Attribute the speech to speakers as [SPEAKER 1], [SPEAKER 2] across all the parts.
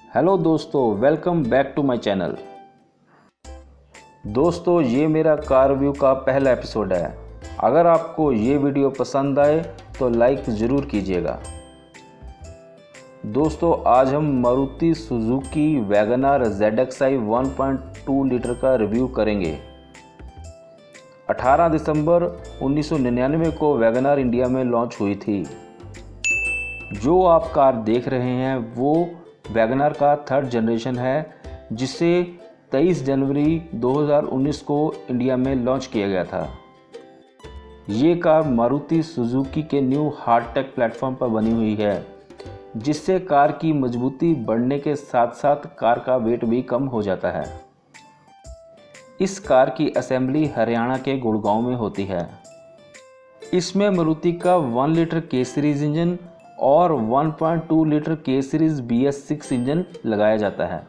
[SPEAKER 1] Hello दोस्तों, welcome back to my channel. दोस्तों, ये मेरा कार रिव्यू का पहला एपिसोड है। अगर आपको ये वीडियो पसंद आए तो लाइक ज़रूर कीजिएगा। दोस्तों, आज हम Maruti Suzuki WagonR ZXi 1.2 litre का रिव्यू करेंगे। 18 दिसंबर 1999 को वैगनआर इंडिया में लॉन्च हुई थी। जो आप कार देख रहे हैं वो वैगनआर का थर्ड जनरेशन है, जिसे 23 जनवरी 2019 को इंडिया में लॉन्च किया गया था। ये कार मारुति सुजुकी के न्यू हार्टटेक प्लेटफॉर्म पर बनी हुई है, जिससे कार की मजबूती बढ़ने के साथ साथ कार का वेट भी कम हो जाता है। इस कार की असेंबली हरियाणा के गुड़गांव में होती है। इसमें मारुति का 1 लीटर के सीरीज इंजन और 1.2 लीटर के सीरीज BS6 इंजन लगाया जाता है।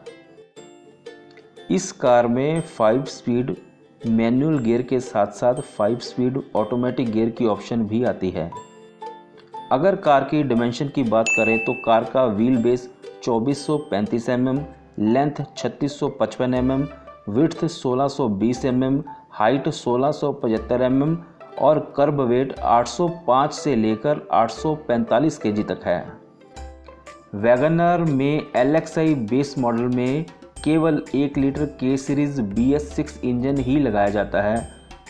[SPEAKER 1] इस कार में 5 स्पीड मैनुअल गियर के साथ साथ 5 स्पीड ऑटोमेटिक गियर की ऑप्शन भी आती है। अगर कार की डिमेंशन की बात करें तो कार का wheel base 2435 mm, length 3655 mm, width 1620 mm, height 1675 mm और कर्ब वेट 805 से लेकर 845 kg तक है। वैगनआर में LXi बेस मॉडल में केवल 1 लीटर के सीरीज BS6 इंजन ही लगाया जाता है,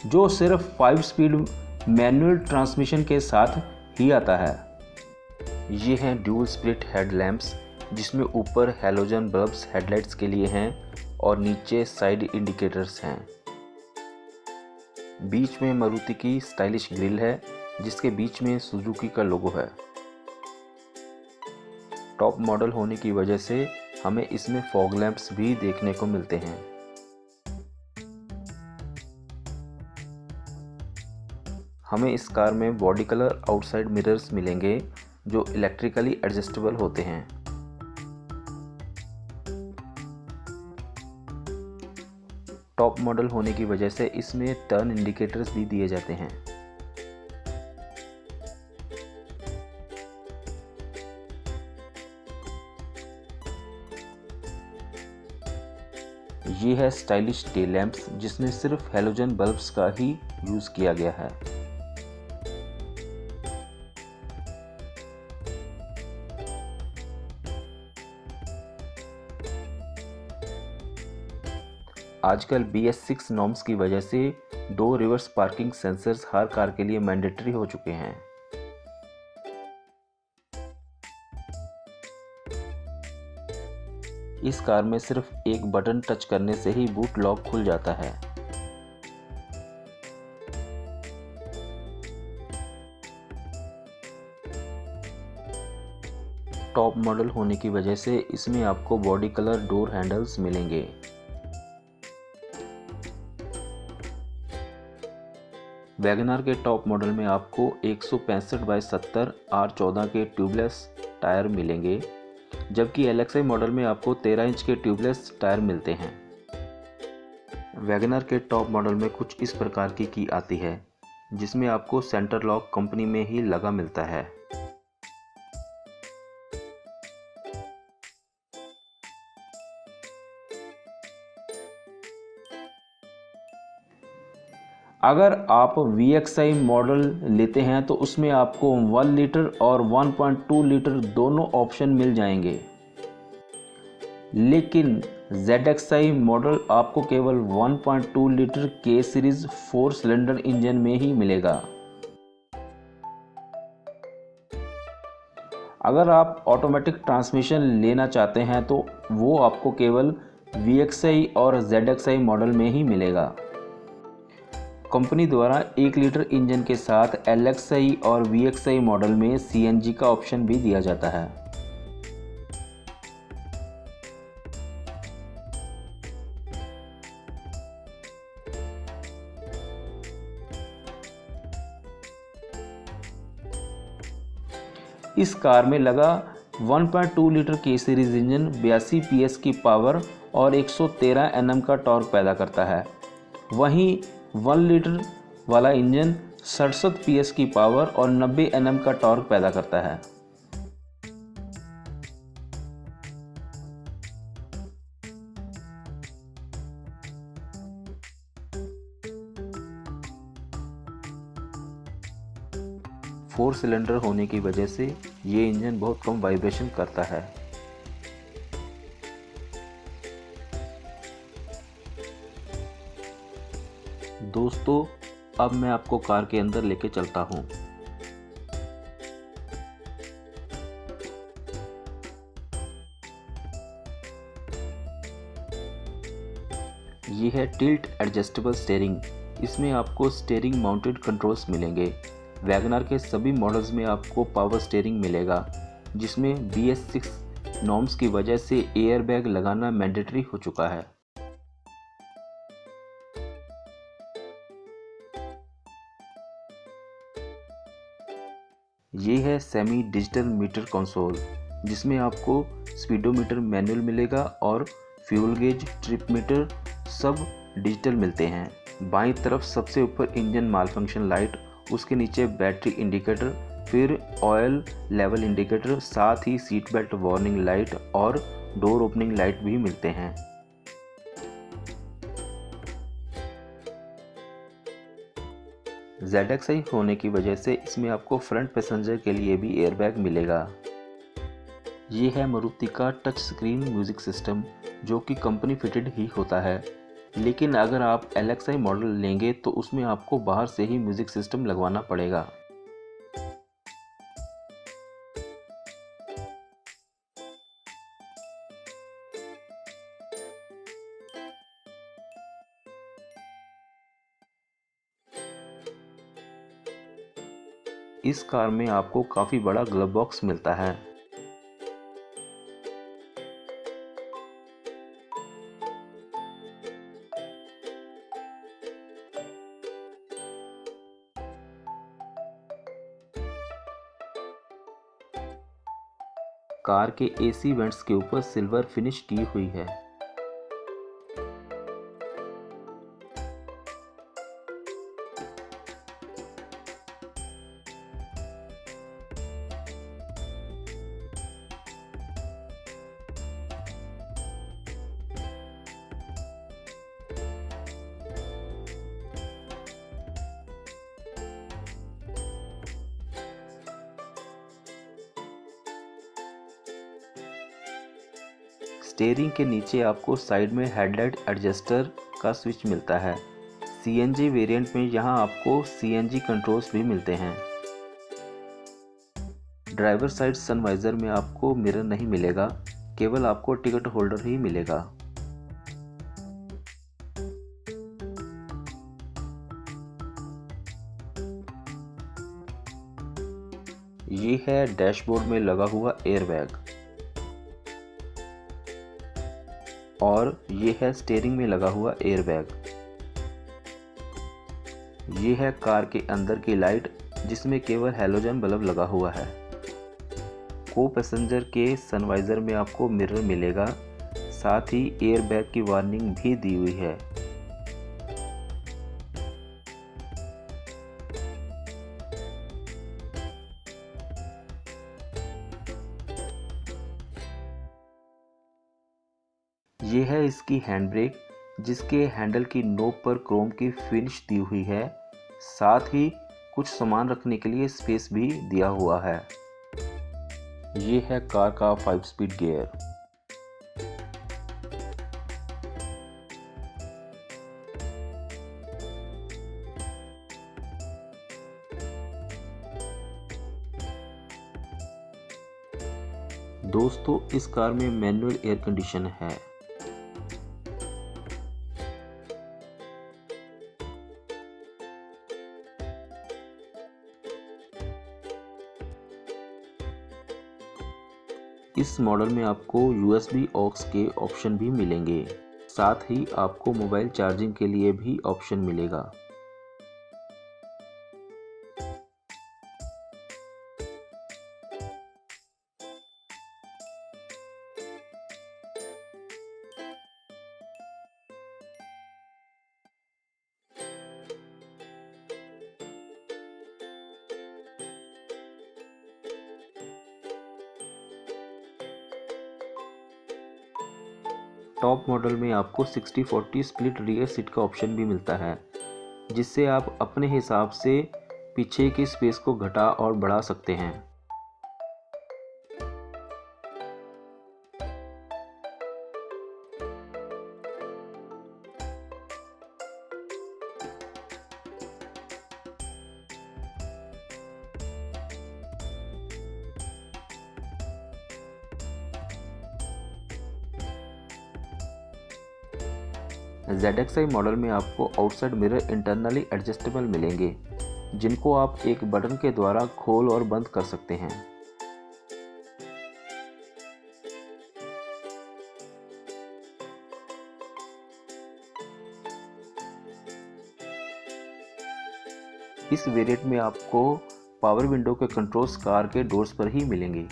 [SPEAKER 1] जो सिर्फ 5 स्पीड मैनुअल ट्रांसमिशन के साथ ही आता है। ये हैं ड्यूल स्प्लिट हेडलैम्प्स, जिसमें ऊपर हैलोजन बल्ब्स हेडलाइट्स के लिए हैं और नीचे साइड इंडिकेटर्स हैं। बीच में मारुति की स्टाइलिश ग्रिल है, जिसके बीच में सुजुकी का लोगो है। टॉप मॉडल होने की वजह से हमें इसमें फॉग लैंप्स भी देखने को मिलते हैं। हमें इस कार में बॉडी कलर आउटसाइड मिरर्स मिलेंगे, जो इलेक्ट्रिकली एडजस्टेबल होते हैं। टॉप मॉडल होने की वजह से इसमें टर्न इंडिकेटर्स भी दिए जाते हैं। ये है स्टाइलिश टेल लैंप्स, जिसमें सिर्फ हैलोजन बल्ब्स का ही यूज किया गया है। आजकल BS6 नॉर्म्स की वजह से 2 रिवर्स पार्किंग सेंसर्स हर कार के लिए मैंडेटरी हो चुके हैं। इस कार में सिर्फ एक बटन टच करने से ही बूट लॉक खुल जाता है। टॉप मॉडल होने की वजह से इसमें आपको बॉडी कलर डोर हैंडल्स मिलेंगे। वैगनआर के टॉप मॉडल में आपको 165/70 R14 के ट्यूबलेस टायर मिलेंगे, जबकि LXi मॉडल में आपको 13 इंच के ट्यूबलेस टायर मिलते हैं। वैगनआर के टॉप मॉडल में कुछ इस प्रकार की की आती है, जिसमें आपको सेंटर लॉक कंपनी में ही लगा मिलता है। अगर आप VXi मॉडल लेते हैं तो उसमें आपको 1 लीटर और 1.2 लीटर दोनों ऑप्शन मिल जाएंगे, लेकिन ZXi मॉडल आपको केवल 1.2 लीटर के सीरीज 4 सिलेंडर इंजन में ही मिलेगा। अगर आप ऑटोमेटिक ट्रांसमिशन लेना चाहते हैं तो वो आपको केवल VXi और ZXi मॉडल में ही मिलेगा। कंपनी द्वारा 1 लीटर इंजन के साथ LXi और VXi मॉडल में CNG का ऑप्शन भी दिया जाता है। इस कार में लगा 1.2 लीटर के सीरीज इंजन 82 PS की पावर और 113 Nm का टॉर्क पैदा करता है। वहीं 1 लीटर वाला इंजन 67 PS की पावर और 90 Nm का टॉर्क पैदा करता है। 4 सिलेंडर होने की वजह से ये इंजन बहुत कम वाइब्रेशन करता है। दोस्तों, अब मैं आपको कार के अंदर लेके चलता हूँ। ये है टिल्ट एडजस्टेबल स्टीयरिंग। इसमें आपको स्टीयरिंग माउंटेड कंट्रोल्स मिलेंगे। वैगनआर के सभी मॉडल्स में आपको पावर स्टीयरिंग मिलेगा, जिसमें BS6 नॉर्म्स की वजह से एयर बैग लगाना मैंडेटरी हो चुका है। ये है सेमी डिजिटल मीटर कंसोल, जिसमें आपको स्पीडोमीटर मैनुअल मिलेगा और फ्यूल गेज, ट्रिप मीटर सब डिजिटल मिलते हैं। बाईं तरफ सबसे ऊपर इंजन माल फंक्शन लाइट, उसके नीचे बैटरी इंडिकेटर, फिर ऑयल लेवल इंडिकेटर, साथ ही सीट बेल्ट वार्निंग लाइट और डोर ओपनिंग लाइट भी मिलते हैं। ZXi होने की वजह से इसमें आपको फ्रंट पैसेंजर के लिए भी एयरबैग मिलेगा। ये है मारुति का टच स्क्रीन म्यूजिक सिस्टम, जो कि कंपनी फिटेड ही होता है, लेकिन अगर आप LXi मॉडल लेंगे तो उसमें आपको बाहर से ही म्यूजिक सिस्टम लगवाना पड़ेगा। इस कार में आपको काफ़ी बड़ा ग्लव बॉक्स मिलता है। कार के AC वेंट्स के ऊपर सिल्वर फिनिश की हुई है। स्टीयरिंग के नीचे आपको साइड में हेडलाइट एडजस्टर का स्विच मिलता है। CNG वेरिएंट में यहाँ आपको CNG कंट्रोल्स भी मिलते हैं। ड्राइवर साइड सनवाइजर में आपको मिरर नहीं मिलेगा, केवल आपको टिकट होल्डर ही मिलेगा। ये है डैशबोर्ड में लगा हुआ एयरबैग और ये है स्टीयरिंग में लगा हुआ एयरबैग। ये है कार के अंदर की लाइट, जिसमें केवल हैलोजन बल्ब लगा हुआ है। को पैसेंजर के सनवाइजर में आपको मिरर मिलेगा, साथ ही एयरबैग की वार्निंग भी दी हुई है। ये है इसकी हैंड ब्रेक, जिसके हैंडल की नोक पर क्रोम की फिनिश दी हुई है, साथ ही कुछ सामान रखने के लिए स्पेस भी दिया हुआ है। ये है कार का 5 स्पीड गियर। दोस्तों, इस कार में मैनुअल एयर कंडीशन है। इस मॉडल में आपको USB ऑक्स के ऑप्शन भी मिलेंगे, साथ ही आपको मोबाइल चार्जिंग के लिए भी ऑप्शन मिलेगा। टॉप मॉडल में आपको 60-40 स्प्लिट रियर सीट का ऑप्शन भी मिलता है, जिससे आप अपने हिसाब से पीछे की स्पेस को घटा और बढ़ा सकते हैं। ZXi मॉडल में आपको आउटसाइड मिरर इंटरनली एडजस्टेबल मिलेंगे, जिनको आप एक बटन के द्वारा खोल और बंद कर सकते हैं। इस वेरिएंट में आपको पावर विंडो के कंट्रोल्स कार के डोर्स पर ही मिलेंगे।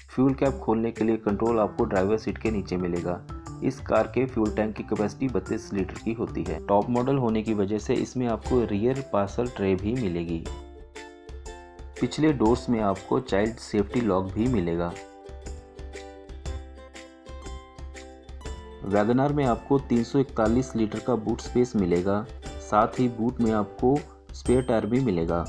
[SPEAKER 1] फ्यूल कैप खोलने के लिए कंट्रोल आपको ड्राइवर सीट के नीचे मिलेगा। इस कार के फ्यूल टैंक की कैपेसिटी 32 लीटर की होती है। टॉप मॉडल होने की वजह से इसमें आपको रियर पार्सल ट्रे भी मिलेगी। पिछले डोर्स में आपको चाइल्ड सेफ्टी लॉक भी मिलेगा। वैगनआर में आपको 341 लीटर का बूट स्पेस मिलेगा। साथ ही बूट में आपको स्पेयर टायर भी मिलेगा।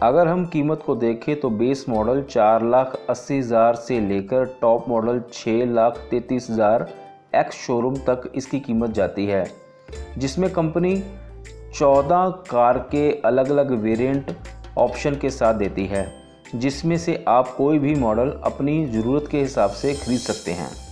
[SPEAKER 1] अगर हम कीमत को देखें तो बेस मॉडल 4,80,000 से लेकर टॉप मॉडल 6,33,000 एक्स शोरूम तक इसकी कीमत जाती है, जिसमें कंपनी 14 कार के अलग अलग वेरिएंट ऑप्शन के साथ देती है, जिसमें से आप कोई भी मॉडल अपनी ज़रूरत के हिसाब से खरीद सकते हैं।